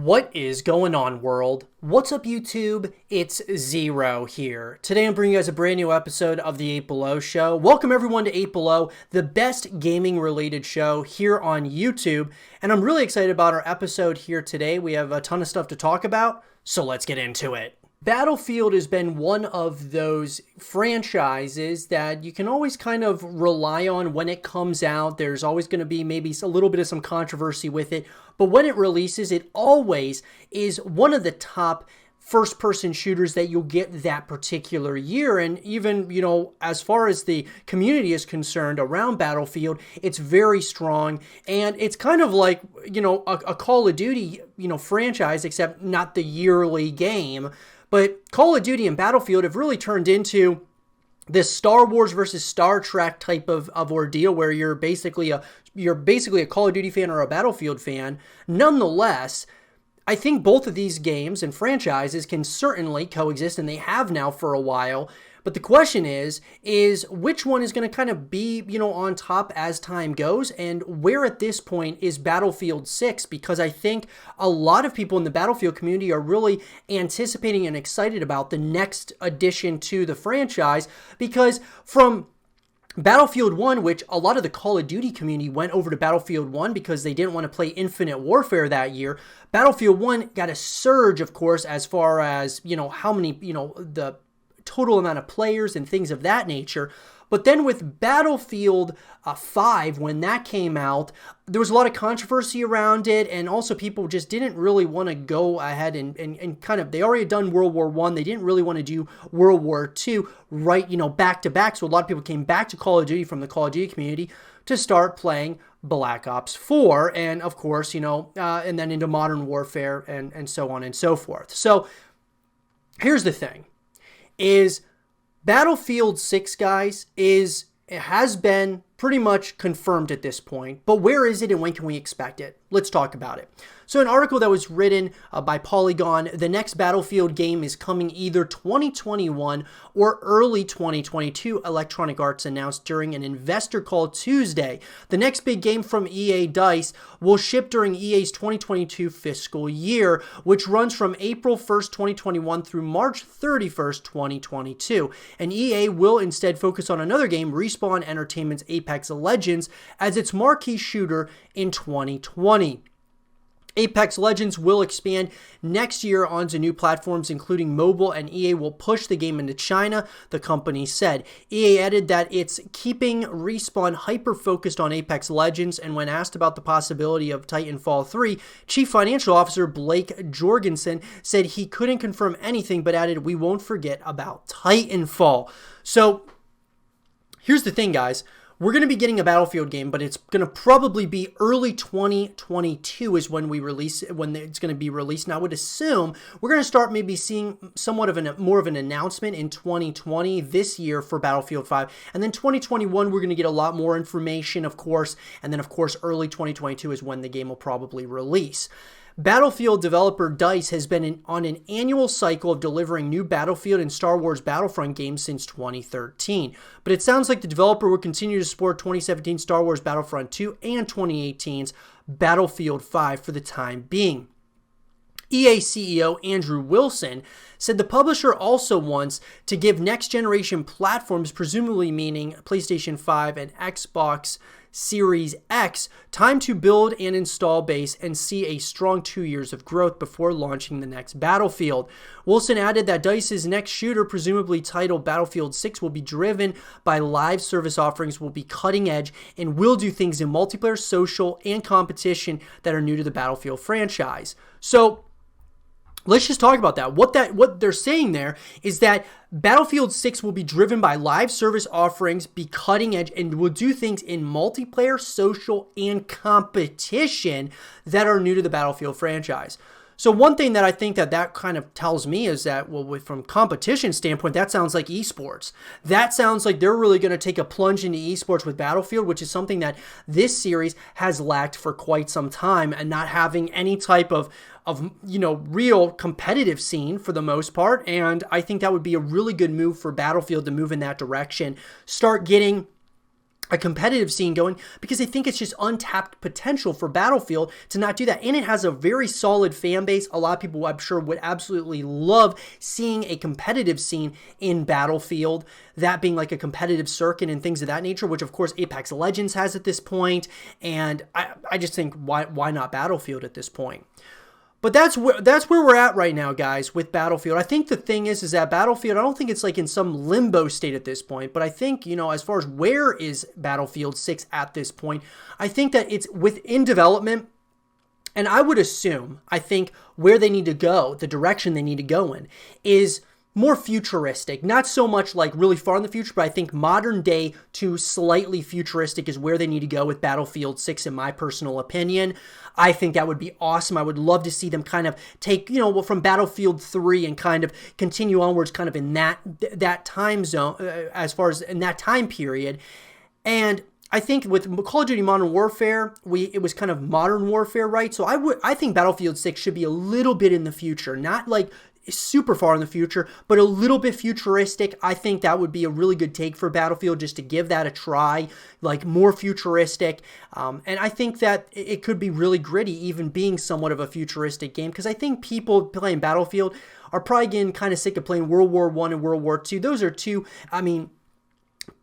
What is going on, world? What's up, YouTube? It's Zero here. Today I'm bringing you guys a brand new episode of the 8 Below Show. Welcome everyone to 8 Below, the best gaming related show here on YouTube. And I'm really excited about our episode here today. We have a ton of stuff to talk about, so let's get into it. Battlefield has been one of those franchises that you can always kind of rely on when it comes out. There's always going to be maybe a little bit of some controversy with it, but when it releases, it always is one of the top first-person shooters that you'll get that particular year. And even, as far as the community is concerned around Battlefield, it's very strong. And it's kind of like, a Call of Duty, franchise, except not the yearly game. But Call of Duty and Battlefield have really turned into this Star Wars versus Star Trek type of ordeal where you're basically a Call of Duty fan or a Battlefield fan. Nonetheless, I think both of these games and franchises can certainly coexist, and they have now for a while. But the question is which one is going to kind of be, on top as time goes, and where at this point is Battlefield 6? Because I think a lot of people in the Battlefield community are really anticipating and excited about the next addition to the franchise, because from Battlefield 1, which a lot of the Call of Duty community went over to Battlefield 1 because they didn't want to play Infinite Warfare that year. Battlefield 1 got a surge, of course, as far as, how many, the total amount of players and things of that nature. But then with Battlefield 5, when that came out, there was a lot of controversy around it, and also people just didn't really want to go ahead and kind of, they already had done World War I, they didn't really want to do World War II right, back to back, so a lot of people came back to Call of Duty from the Call of Duty community to start playing Black Ops 4, and of course, and then into Modern Warfare, and so on and so forth. So, here's the thing, is Battlefield 6, guys, it has been pretty much confirmed at this point, but where is it and when can we expect it? Let's talk about it. So an article that was written by Polygon, the next Battlefield game is coming either 2021 or early 2022, Electronic Arts announced during an investor call Tuesday. The next big game from EA DICE will ship during EA's 2022 fiscal year, which runs from April 1st, 2021 through March 31st, 2022. And EA will instead focus on another game, Respawn Entertainment's Apex Legends, as its marquee shooter in 2020. Apex Legends will expand next year onto new platforms, including mobile, and EA will push the game into China, the company said. EA added that it's keeping Respawn hyper-focused on Apex Legends, and when asked about the possibility of Titanfall 3, Chief Financial Officer Blake Jorgensen said he couldn't confirm anything, but added, "We won't forget about Titanfall." So, here's the thing, guys. We're going to be getting a Battlefield game, but it's going to probably be early 2022 is when it's going to be released. And I would assume we're going to start maybe seeing somewhat of more of an announcement in 2020 this year for Battlefield 5. And then 2021, we're going to get a lot more information, of course. And then, of course, early 2022 is when the game will probably release. Battlefield developer DICE has been on an annual cycle of delivering new Battlefield and Star Wars Battlefront games since 2013. But it sounds like the developer will continue to support 2017 Star Wars Battlefront 2 and 2018's Battlefield 5 for the time being. EA CEO Andrew Wilson said the publisher also wants to give next-generation platforms, presumably meaning PlayStation 5 and Xbox Series X, time to build and install base and see a strong 2 years of growth before launching the next Battlefield. Wilson added that DICE's next shooter, presumably titled Battlefield 6, will be driven by live service offerings, will be cutting edge, and will do things in multiplayer, social, and competition that are new to the Battlefield franchise. So, let's just talk about that. What they're saying there is that Battlefield 6 will be driven by live service offerings, be cutting edge, and will do things in multiplayer, social, and competition that are new to the Battlefield franchise. So one thing that I think that kind of tells me is that, well, from competition standpoint, that sounds like esports. That sounds like they're really going to take a plunge into esports with Battlefield, which is something that this series has lacked for quite some time, and not having any type of real competitive scene for the most part. And I think that would be a really good move for Battlefield to move in that direction. Start getting a competitive scene going, because I think it's just untapped potential for Battlefield to not do that. And it has a very solid fan base. A lot of people, I'm sure, would absolutely love seeing a competitive scene in Battlefield, that being like a competitive circuit and things of that nature, which of course Apex Legends has at this point. And I just think, why not Battlefield at this point? But that's where we're at right now, guys, with Battlefield. I think the thing is that Battlefield, I don't think it's like in some limbo state at this point, but I think, as far as where is Battlefield 6 at this point, I think that it's within development. And I would assume, I think where they need to go, the direction they need to go in, is more futuristic. Not so much like really far in the future, but I think modern day to slightly futuristic is where they need to go with Battlefield 6, in my personal opinion. I think that would be awesome. I would love to see them kind of take, from Battlefield 3 and kind of continue onwards kind of in that time zone, as far as in that time period. And I think with Call of Duty Modern Warfare, it was kind of modern warfare, right? So I think Battlefield 6 should be a little bit in the future, not like super far in the future, but a little bit futuristic. I think that would be a really good take for Battlefield, just to give that a try, like more futuristic. And I think that it could be really gritty, even being somewhat of a futuristic game, because I think people playing Battlefield are probably getting kind of sick of playing World War I and World War II. Those are two,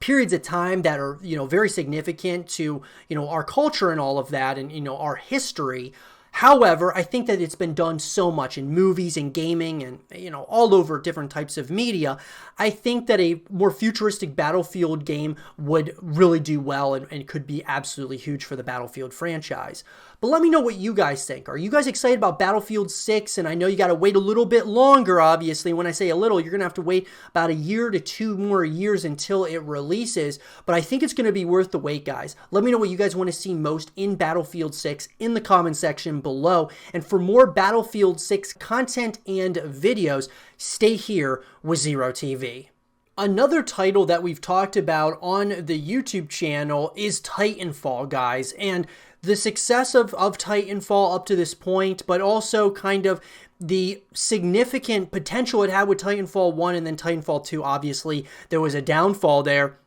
periods of time that are, very significant to, our culture and all of that, and, our history. However, I think that it's been done so much in movies and gaming and, all over different types of media. I think that a more futuristic Battlefield game would really do well and could be absolutely huge for the Battlefield franchise. But let me know what you guys think. Are you guys excited about Battlefield 6? And I know you got to wait a little bit longer, obviously. When I say a little, you're going to have to wait about a year to 2 more years until it releases. But I think it's going to be worth the wait, guys. Let me know what you guys want to see most in Battlefield 6 in the comment section below. And for more Battlefield 6 content and videos, stay here with Zero TV. Another title that we've talked about on the YouTube channel is Titanfall, guys. And the success of Titanfall up to this point, but also kind of the significant potential it had with Titanfall 1 and then Titanfall 2. Obviously, there was a downfall there.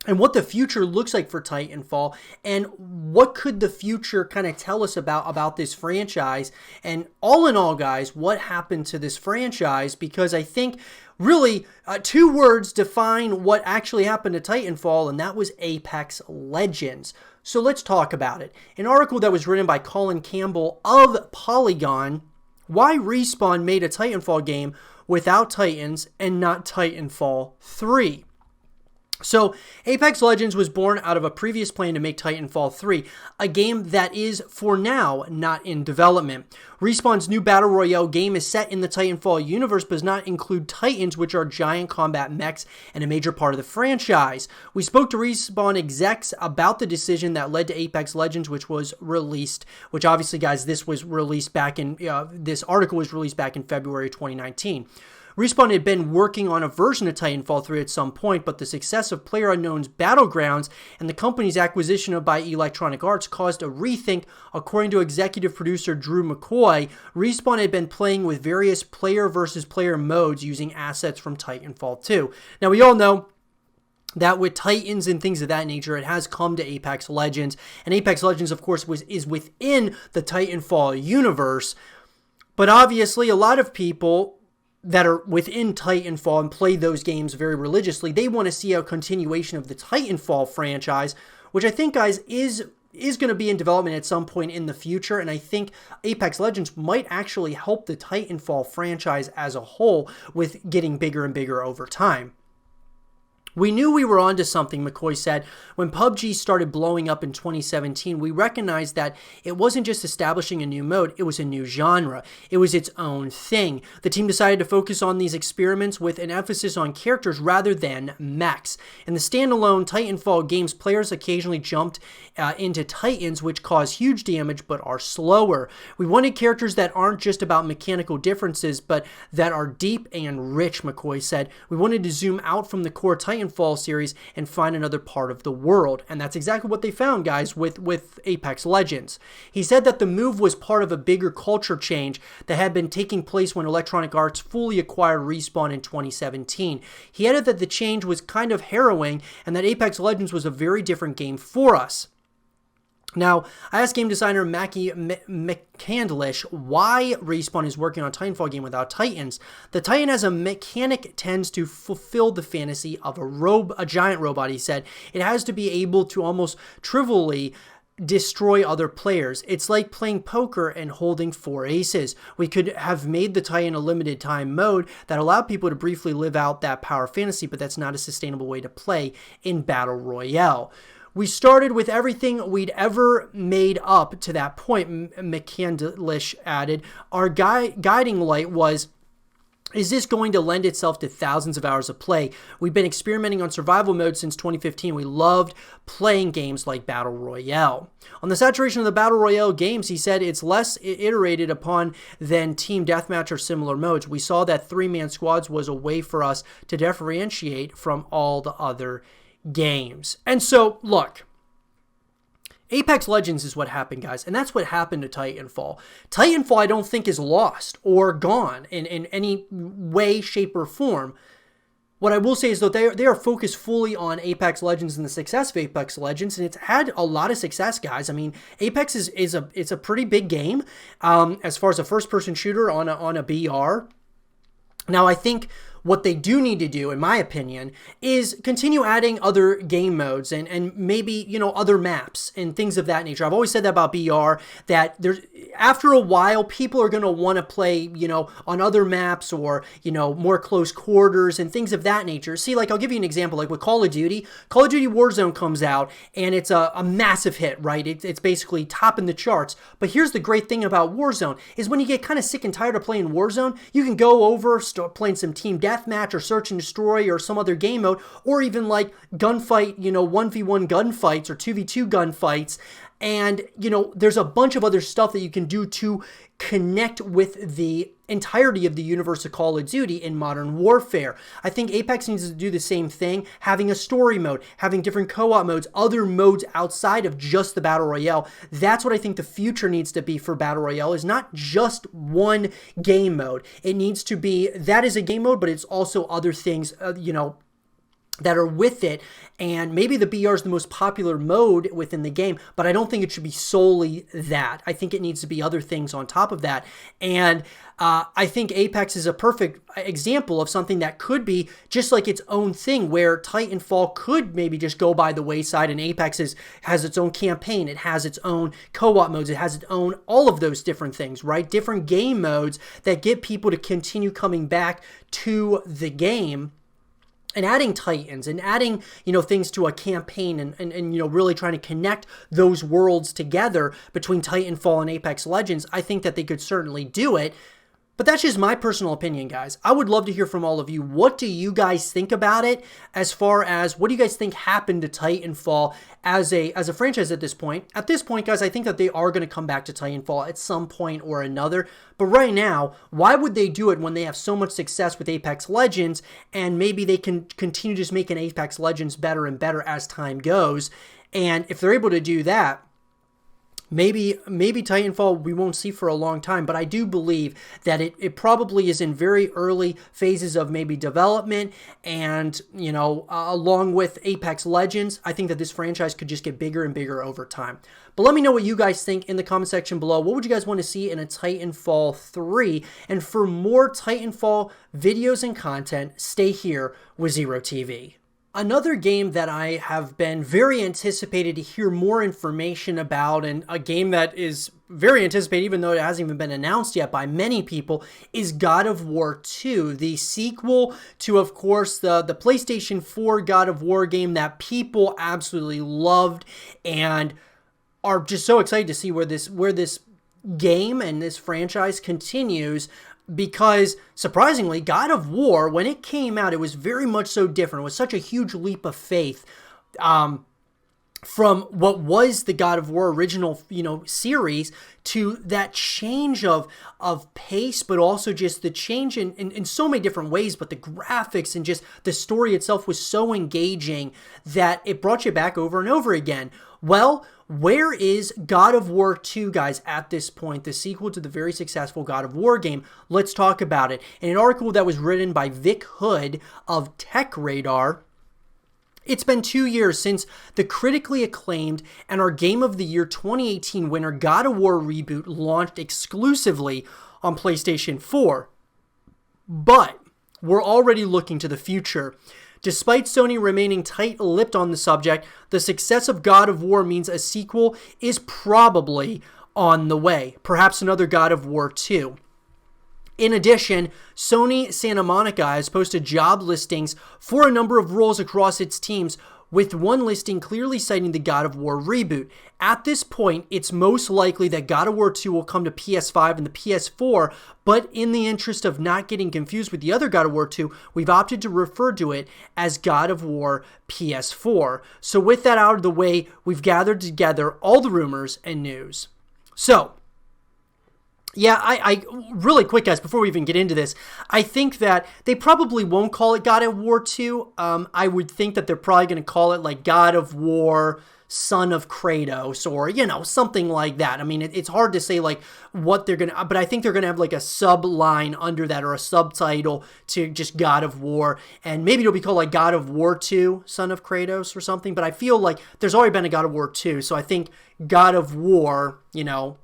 And what the future looks like for Titanfall, and what could the future kind of tell us about this franchise. And all in all, guys, what happened to this franchise? Because I think really 2 words define what actually happened to Titanfall, and that was Apex Legends. So let's talk about it. An article that was written by Colin Campbell of Polygon: why Respawn made a Titanfall game without Titans and not Titanfall 3. So, Apex Legends was born out of a previous plan to make Titanfall 3, a game that is, for now, not in development. Respawn's new Battle Royale game is set in the Titanfall universe, but does not include Titans, which are giant combat mechs and a major part of the franchise. We spoke to Respawn execs about the decision that led to Apex Legends, which was released, which obviously, guys, this article was released back in February 2019. Respawn had been working on a version of Titanfall 3 at some point, but the success of PlayerUnknown's Battlegrounds and the company's acquisition by Electronic Arts caused a rethink. According to executive producer Drew McCoy, Respawn had been playing with various player versus player modes using assets from Titanfall 2. Now, we all know that with Titans and things of that nature, it has come to Apex Legends, and Apex Legends, of course, is within the Titanfall universe. But obviously, a lot of people that are within Titanfall and play those games very religiously, they want to see a continuation of the Titanfall franchise, which I think, guys, is going to be in development at some point in the future. And I think Apex Legends might actually help the Titanfall franchise as a whole with getting bigger and bigger over time. We knew we were onto something, McCoy said. When PUBG started blowing up in 2017, we recognized that it wasn't just establishing a new mode, it was a new genre. It was its own thing. The team decided to focus on these experiments with an emphasis on characters rather than mechs. In the standalone Titanfall games, players occasionally jumped into Titans, which cause huge damage but are slower. We wanted characters that aren't just about mechanical differences, but that are deep and rich, McCoy said. We wanted to zoom out from the core Titanfall Titanfall series and find another part of the world. And that's exactly what they found, guys, with Apex Legends. He said that the move was part of a bigger culture change that had been taking place when Electronic Arts fully acquired Respawn in 2017. He added that the change was kind of harrowing and that Apex Legends was a very different game for us. Now, I asked game designer Mackie McCandlish why Respawn is working on a Titanfall game without Titans. The Titan as a mechanic tends to fulfill the fantasy of a giant robot, he said. It has to be able to almost trivially destroy other players. It's like playing poker and holding 4 aces. We could have made the Titan a limited time mode that allowed people to briefly live out that power fantasy, but that's not a sustainable way to play in Battle Royale. We started with everything we'd ever made up to that point, McCandlish added. Our guiding light was, is this going to lend itself to thousands of hours of play? We've been experimenting on survival mode since 2015. We loved playing games like Battle Royale. On the saturation of the Battle Royale games, he said it's less iterated upon than Team Deathmatch or similar modes. We saw that 3-man squads was a way for us to differentiate from all the other games. And so, look, Apex Legends is what happened, guys, and that's what happened to Titanfall. Titanfall, I don't think, is lost or gone in any way, shape, or form. What I will say is that they are focused fully on Apex Legends and the success of Apex Legends, and it's had a lot of success, guys. I mean, Apex is a pretty big game as far as a first-person shooter on a BR. Now, I think what they do need to do, in my opinion, is continue adding other game modes and maybe, other maps and things of that nature. I've always said that about BR, that there's, after a while, people are going to want to play, on other maps or, more close quarters and things of that nature. See, like, I'll give you an example, like with Call of Duty Warzone comes out and it's a massive hit, right? It's basically topping the charts. But here's the great thing about Warzone is when you get kind of sick and tired of playing Warzone, you can go over, start playing some Team Deathmatch or Search and Destroy or some other game mode, or even like gunfight, 1v1 gunfights or 2v2 gunfights. And, there's a bunch of other stuff that you can do to connect with the entirety of the universe of Call of Duty in Modern Warfare. I think Apex needs to do the same thing, having a story mode, having different co-op modes, other modes outside of just the Battle Royale. That's what I think the future needs to be for Battle Royale, is not just one game mode. It needs to be, that is a game mode, but it's also other things, that are with it. And maybe the BR is the most popular mode within the game, but I don't think it should be solely that. I think it needs to be other things on top of that. And I think Apex is a perfect example of something that could be just like its own thing, where Titanfall could maybe just go by the wayside, and Apex has its own campaign, it has its own co-op modes, it has its own all of those different things, right? Different game modes that get people to continue coming back to the game. And adding Titans and adding, things to a campaign and really trying to connect those worlds together between Titanfall and Apex Legends, I think that they could certainly do it. But that's just my personal opinion, guys. I would love to hear from all of you. What do you guys think about it, as far as what do you guys think happened to Titanfall as a franchise at this point? At this point, guys, I think that they are going to come back to Titanfall at some point or another. But right now, why would they do it when they have so much success with Apex Legends, and maybe they can continue just making Apex Legends better and better as time goes? And if they're able to do that, Maybe Titanfall we won't see for a long time, but I do believe that it probably is in very early phases of maybe development, and, along with Apex Legends, I think that this franchise could just get bigger and bigger over time. But let me know what you guys think in the comment section below. What would you guys want to see in a Titanfall 3? And for more Titanfall videos and content, stay here with Zero TV. Another game that I have been very anticipated to hear more information about, and a game that is very anticipated even though it hasn't even been announced yet by many people, is God of War 2, the sequel to, of course, the PlayStation 4 God of War game that people absolutely loved and are just so excited to see where this game and this franchise continues. Because, surprisingly, God of War, when it came out, it was very much so different. It was such a huge leap of faith from what was the God of War original, series to that change of pace, but also just the change in so many different ways. But the graphics and just the story itself was so engaging that it brought you back over and over again. Well, where is God of War 2, guys, at this point, the sequel to the very successful God of War game? Let's talk about it. In an article that was written by Vic Hood of Tech Radar, it's been 2 years since the critically acclaimed and our Game of the Year 2018 winner God of War Reboot launched exclusively on PlayStation 4. But we're already looking to the future. Despite Sony remaining tight-lipped on the subject, the success of God of War means a sequel is probably on the way. Perhaps another God of War 2. In addition, Sony Santa Monica has posted job listings for a number of roles across its teams, with one listing clearly citing the God of War reboot. At this point, it's most likely that God of War 2 will come to PS5 and the PS4, but in the interest of not getting confused with the other God of War 2, we've opted to refer to it as God of War PS4. So with that out of the way, we've gathered together all the rumors and news. So, yeah, I really quick, guys, before we even get into this, I think that they probably won't call it God of War 2. I would think that they're probably going to call it like God of War Son of Kratos, or, something like that. I mean, it's hard to say like what they're going to, but I think they're going to have like a sub-line under that or a subtitle to just God of War. And maybe it'll be called like God of War 2, Son of Kratos or something. But I feel like there's already been a God of War 2. So I think God of War,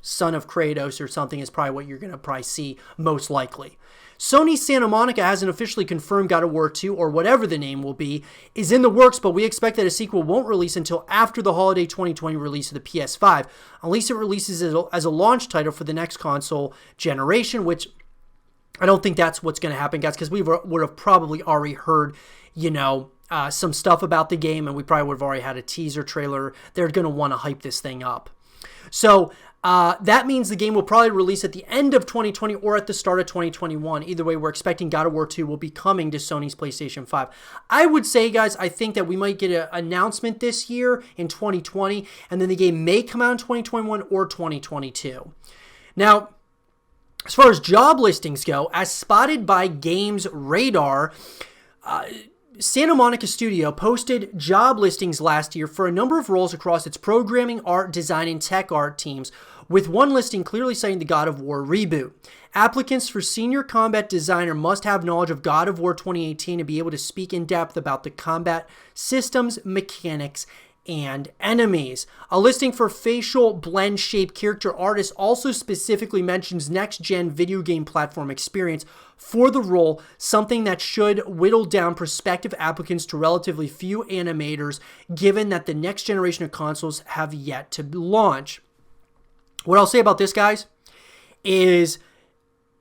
Son of Kratos or something is probably what you're going to probably see most likely. Sony Santa Monica hasn't officially confirmed God of War 2, or whatever the name will be, is in the works, but we expect that a sequel won't release until after the holiday 2020 release of the PS5, unless it releases as a launch title for the next console generation, which I don't think that's what's going to happen, guys, because we would have probably already heard, some stuff about the game, and we probably would have already had a teaser trailer. They're going to want to hype this thing up. So that means the game will probably release at the end of 2020 or at the start of 2021. Either way, we're expecting God of War 2 will be coming to Sony's PlayStation 5. I would say, guys, I think that we might get an announcement this year in 2020, and then the game may come out in 2021 or 2022. Now, as far as job listings go, as spotted by Games Radar, Santa Monica Studio posted job listings last year for a number of roles across its programming, art, design, and tech art teams, with one listing clearly citing the God of War reboot. Applicants for senior combat designer must have knowledge of God of War 2018 and be able to speak in depth about the combat systems, mechanics, and enemies. A listing for facial blend shape character artist also specifically mentions next-gen video game platform experience for the role, something that should whittle down prospective applicants to relatively few animators, given that the next generation of consoles have yet to launch. What I'll say about this, guys, is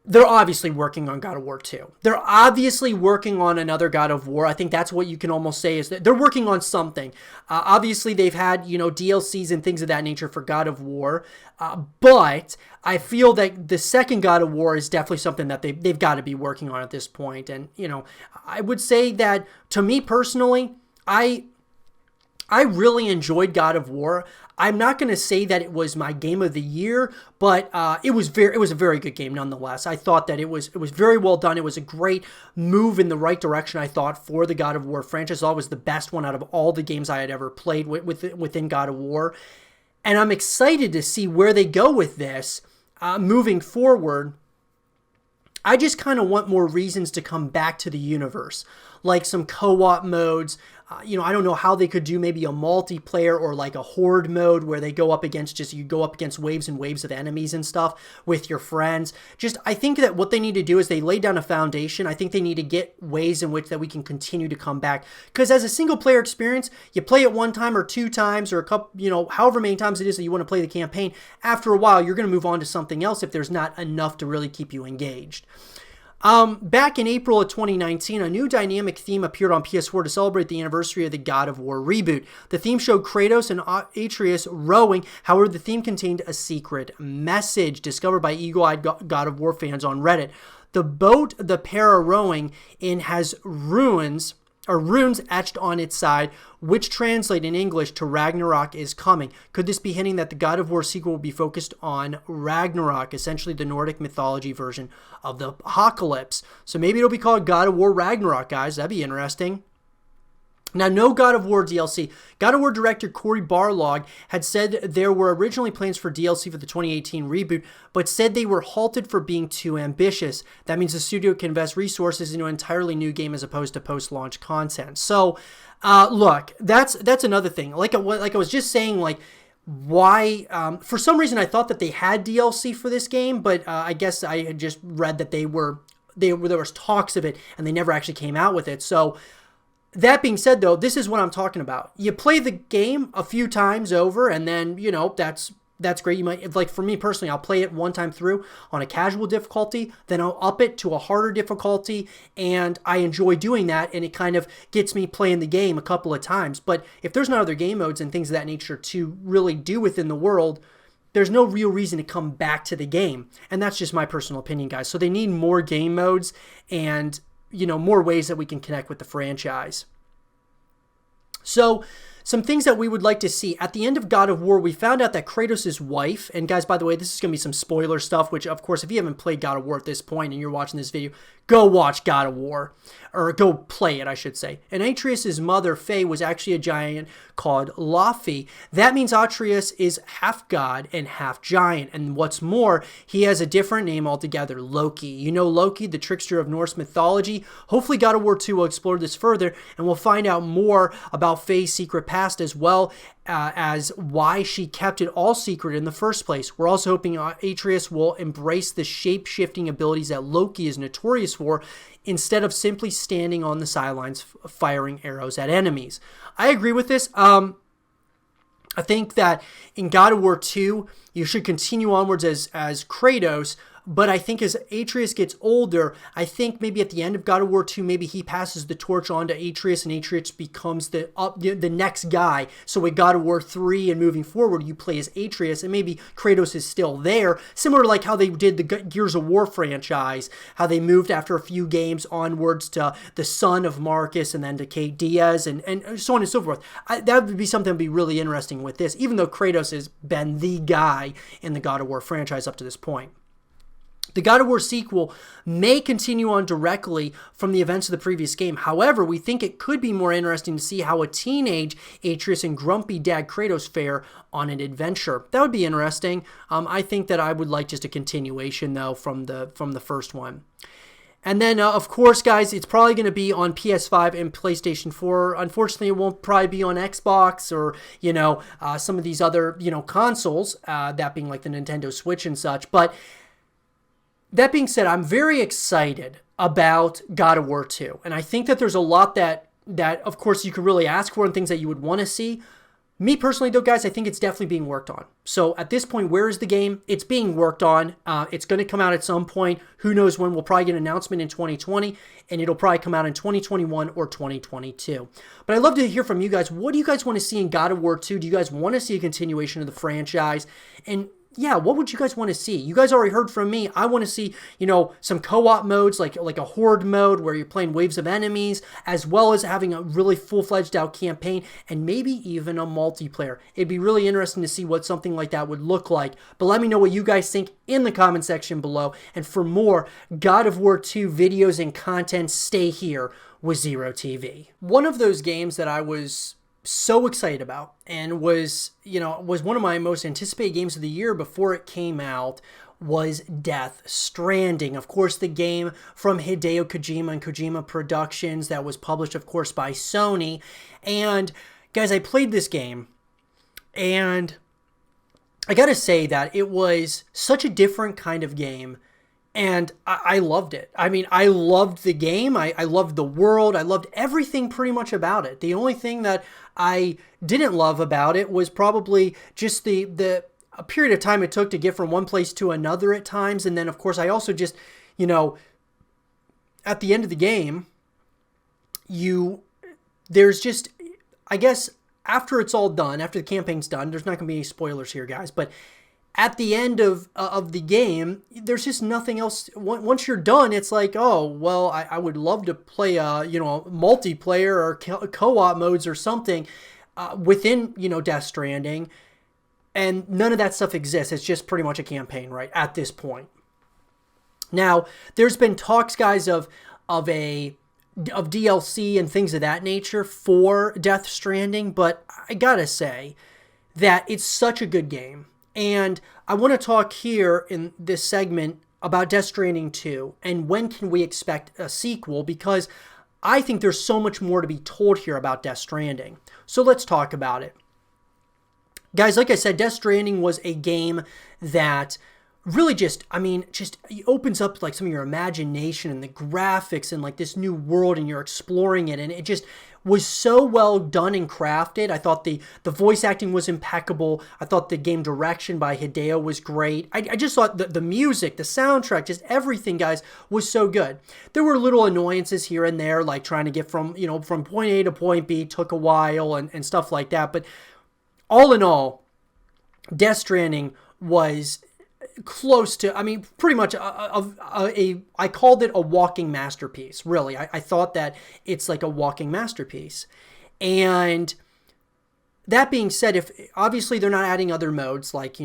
they're obviously working on God of War 2. They're obviously working on another God of War. I think that's what you can almost say is that they're working on something. Obviously, they've had, DLCs and things of that nature for God of War. But I feel that the second God of War is definitely something that they've got to be working on at this point. And, I would say that to me personally, I really enjoyed God of War. I'm not going to say that it was my game of the year, but it was a very good game nonetheless. I thought that it was very well done. It was a great move in the right direction, I thought, for the God of War franchise. It was the best one out of all the games I had ever played within God of War. And I'm excited to see where they go with this moving forward. I just kind of want more reasons to come back to the universe, like some co-op modes. I don't know how they could do maybe a multiplayer or like a horde mode where they go up against you go up against waves and waves of enemies and stuff with your friends. I think that what they need to do is they lay down a foundation. I think they need to get ways in which that we can continue to come back. Because as a single player experience, you play it one time or two times or a couple, however many times it is that you want to play the campaign. After a while, you're going to move on to something else if there's not enough to really keep you engaged. Back in April of 2019, a new dynamic theme appeared on PS4 to celebrate the anniversary of the God of War reboot. The theme showed Kratos and Atreus rowing. However, the theme contained a secret message discovered by eagle-eyed God of War fans on Reddit. The boat the pair are rowing in has runes or runes etched on its side, which translate in English to Ragnarok is coming. Could this be hinting that the God of War sequel will be focused on Ragnarok, essentially the Nordic mythology version of the apocalypse? So maybe it'll be called God of War Ragnarok, guys. That'd be interesting. Now, no God of War DLC. God of War director Cory Barlog had said there were originally plans for DLC for the 2018 reboot, but said they were halted for being too ambitious. That means the studio can invest resources into an entirely new game as opposed to post-launch content. So, look, that's another thing. Like I was just saying, like, why for some reason I thought that they had DLC for this game, but I guess I had just read that there was talks of it and they never actually came out with it. So that being said, though, this is what I'm talking about. You play the game a few times over, and then, you know, that's great. You might, like for me personally, I'll play it one time through on a casual difficulty, then I'll up it to a harder difficulty, and I enjoy doing that, and it kind of gets me playing the game a couple of times. But if there's not other game modes and things of that nature to really do within the world, there's no real reason to come back to the game. And that's just my personal opinion, guys. So they need more game modes and, you know, more ways that we can connect with the franchise. So some things that we would like to see. At the end of God of War, we found out that Kratos' wife, and guys, by the way, this is going to be some spoiler stuff, which, of course, if you haven't played God of War at this point and you're watching this video, go watch God of War, or go play it, I should say. And Atreus' mother, Faye, was actually a giant called Laufey. That means Atreus is half god and half giant, and what's more, he has a different name altogether, Loki. You know Loki, the trickster of Norse mythology? Hopefully God of War 2 will explore this further, and we'll find out more about Faye's secret past as well as why she kept it all secret in the first place. We're also hoping Atreus will embrace the shape-shifting abilities that Loki is notorious for instead of simply standing on the sidelines firing arrows at enemies. I agree with this. I think that in God of War 2, you should continue onwards as Kratos, but I think as Atreus gets older, I think maybe at the end of God of War 2, maybe he passes the torch on to Atreus, and Atreus becomes the next guy. So with God of War 3 and moving forward, you play as Atreus, and maybe Kratos is still there, similar to like how they did the Gears of War franchise, how they moved after a few games onwards to the son of Marcus, and then to Kate Diaz, and so on and so forth. That would be something that would be really interesting with this, even though Kratos has been the guy in the God of War franchise up to this point. The God of War sequel may continue on directly from the events of the previous game. However, we think it could be more interesting to see how a teenage Atreus and grumpy dad Kratos fare on an adventure. That would be interesting. I think that I would like just a continuation, though, from the first one. And then, of course, guys, it's probably going to be on PS5 and PlayStation 4. Unfortunately, it won't probably be on Xbox or, you know, some of these other, you know, consoles, that being like the Nintendo Switch and such. But that being said, I'm very excited about God of War 2. And I think that there's a lot that of course, you could really ask for and things that you would want to see. Me personally, though, guys, I think it's definitely being worked on. So at this point, where is the game? It's being worked on. It's going to come out at some point. Who knows when? We'll probably get an announcement in 2020, and it'll probably come out in 2021 or 2022. But I'd love to hear from you guys. What do you guys want to see in God of War 2? Do you guys want to see a continuation of the franchise? And yeah, what would you guys want to see? You guys already heard from me. I want to see, you know, some co-op modes like a horde mode where you're playing waves of enemies, as well as having a really full-fledged out campaign and maybe even a multiplayer. It'd be really interesting to see what something like that would look like. But let me know what you guys think in the comment section below. And for more God of War 2 videos and content, stay here with Zero TV. One of those games that I was so excited about and was one of my most anticipated games of the year before it came out was Death Stranding. Of course, the game from Hideo Kojima and Kojima Productions that was published, of course, by Sony. And guys, I played this game and I gotta say that it was such a different kind of game. And I loved it. I mean, I loved the game. I loved the world. I loved everything pretty much about it. The only thing that I didn't love about it was probably just the a period of time it took to get from one place to another at times. And then, of course, I also just, you know, at the end of the game, there's just, I guess, after it's all done, after the campaign's done, there's not going to be any spoilers here, guys, but at the end of the game, there's just nothing else. Once you're done, it's like, oh, well, I would love to play multiplayer or co-op modes or something within, Death Stranding. And none of that stuff exists. It's just pretty much a campaign, right, at this point. Now, there's been talks, guys, of DLC and things of that nature for Death Stranding, but I gotta say that it's such a good game. And I want to talk here in this segment about Death Stranding 2 and when can we expect a sequel, because I think there's so much more to be told here about Death Stranding. So let's talk about it. Guys, like I said, Death Stranding was a game that really just it opens up like some of your imagination and the graphics and like this new world, and you're exploring it, and it just was so well done and crafted. I thought the voice acting was impeccable. I thought the game direction by Hideo was great. I just thought the music, the soundtrack, just everything, guys, was so good. There were little annoyances here and there, like trying to get from point A to point B took a while and stuff like that. But all in all, Death Stranding was close to, pretty much I called it a walking masterpiece, really. I thought that it's like a walking masterpiece. And that being said, if obviously they're not adding other modes like,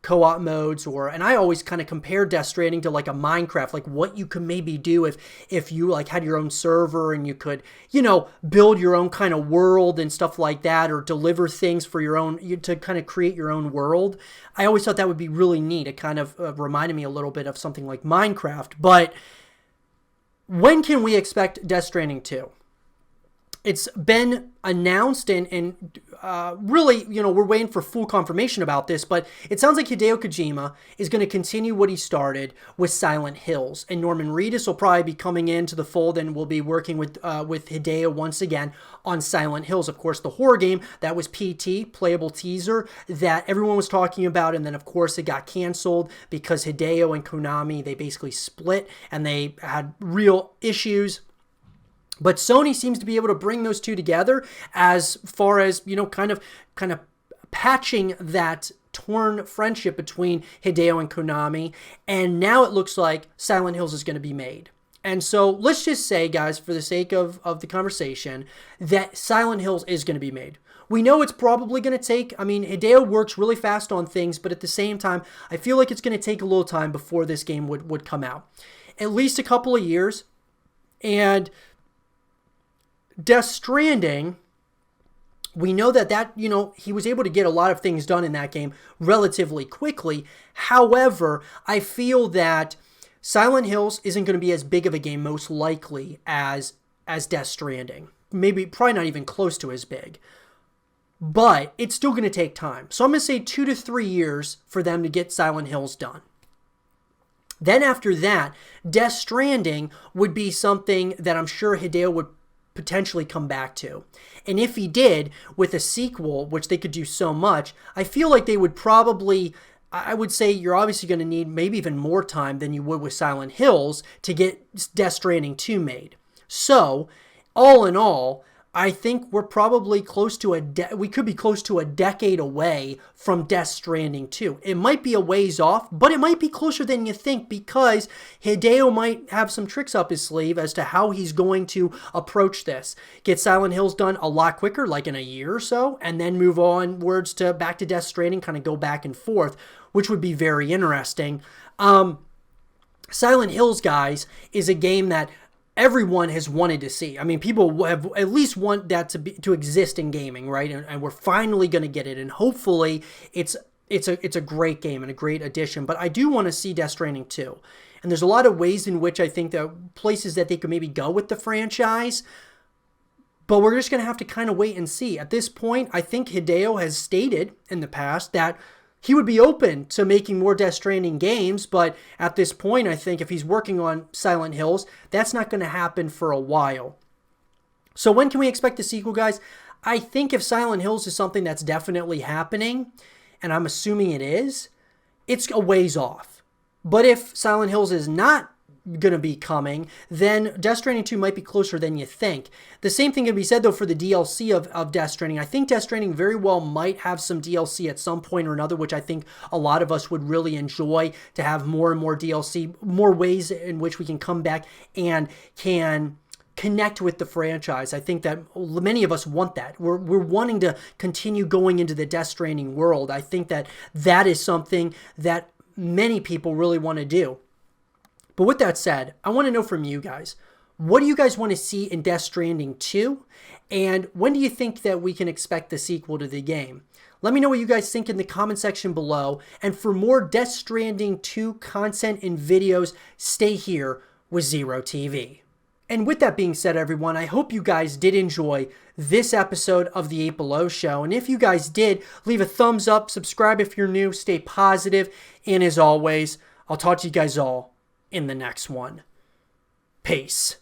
co-op modes, and I always kind of compare Death Stranding to like a Minecraft, like what you could maybe do if you like had your own server and you could, build your own kind of world and stuff like that, or deliver things for your own, to kind of create your own world. I always thought that would be really neat. It kind of reminded me a little bit of something like Minecraft. But when can we expect Death Stranding 2? It's been announced and really, we're waiting for full confirmation about this, but it sounds like Hideo Kojima is going to continue what he started with Silent Hills, and Norman Reedus will probably be coming into the fold and will be working with Hideo once again on Silent Hills. Of course, the horror game that was PT, playable teaser, that everyone was talking about, and then of course it got canceled because Hideo and Konami, they basically split and they had real issues. But Sony seems to be able to bring those two together as far as, kind of patching that torn friendship between Hideo and Konami. And now it looks like Silent Hills is going to be made. And so let's just say, guys, for the sake of the conversation, that Silent Hills is going to be made. We know it's probably going to take, Hideo works really fast on things, but at the same time, I feel like it's going to take a little time before this game would come out. At least a couple of years. And Death Stranding, we know that he was able to get a lot of things done in that game relatively quickly. However, I feel that Silent Hills isn't going to be as big of a game, most likely, as Death Stranding. Probably not even close to as big. But it's still going to take time. So I'm going to say 2 to 3 years for them to get Silent Hills done. Then after that, Death Stranding would be something that I'm sure Hideo would potentially come back to. And if he did, with a sequel, which they could do so much, I feel like they would probably, I would say you're obviously going to need maybe even more time than you would with Silent Hills to get Death Stranding 2 made. So, all in all, I think we're probably close to we could be close to a decade away from Death Stranding 2. It might be a ways off, but it might be closer than you think, because Hideo might have some tricks up his sleeve as to how he's going to approach this. Get Silent Hills done a lot quicker, like in a year or so, and then move onwards to back to Death Stranding, kind of go back and forth, which would be very interesting. Silent Hills, guys, is a game that everyone has wanted to see. People have at least want that to exist in gaming, right? And we're finally going to get it, and hopefully it's a great game and a great addition. But I do want to see Death Stranding 2. And there's a lot of ways in which I think that places that they could maybe go with the franchise, but we're just going to have to kind of wait and see. At this point, I think Hideo has stated in the past that he would be open to making more Death Stranding games, but at this point, I think if he's working on Silent Hills, that's not going to happen for a while. So when can we expect the sequel, guys? I think if Silent Hills is something that's definitely happening, and I'm assuming it is, it's a ways off. But if Silent Hills is not going to be coming, then Death Stranding 2 might be closer than you think. The same thing can be said, though, for the DLC of Death Stranding. I think Death Stranding very well might have some DLC at some point or another, which I think a lot of us would really enjoy, to have more and more DLC, more ways in which we can come back and can connect with the franchise. I think that many of us want that. We're wanting to continue going into the Death Stranding world. I think that that is something that many people really want to do. But with that said, I want to know from you guys, what do you guys want to see in Death Stranding 2? And when do you think that we can expect the sequel to the game? Let me know what you guys think in the comment section below. And for more Death Stranding 2 content and videos, stay here with Zero TV. And with that being said, everyone, I hope you guys did enjoy this episode of the 8 Below Show. And if you guys did, leave a thumbs up, subscribe if you're new, stay positive, and as always, I'll talk to you guys all in the next one. Peace.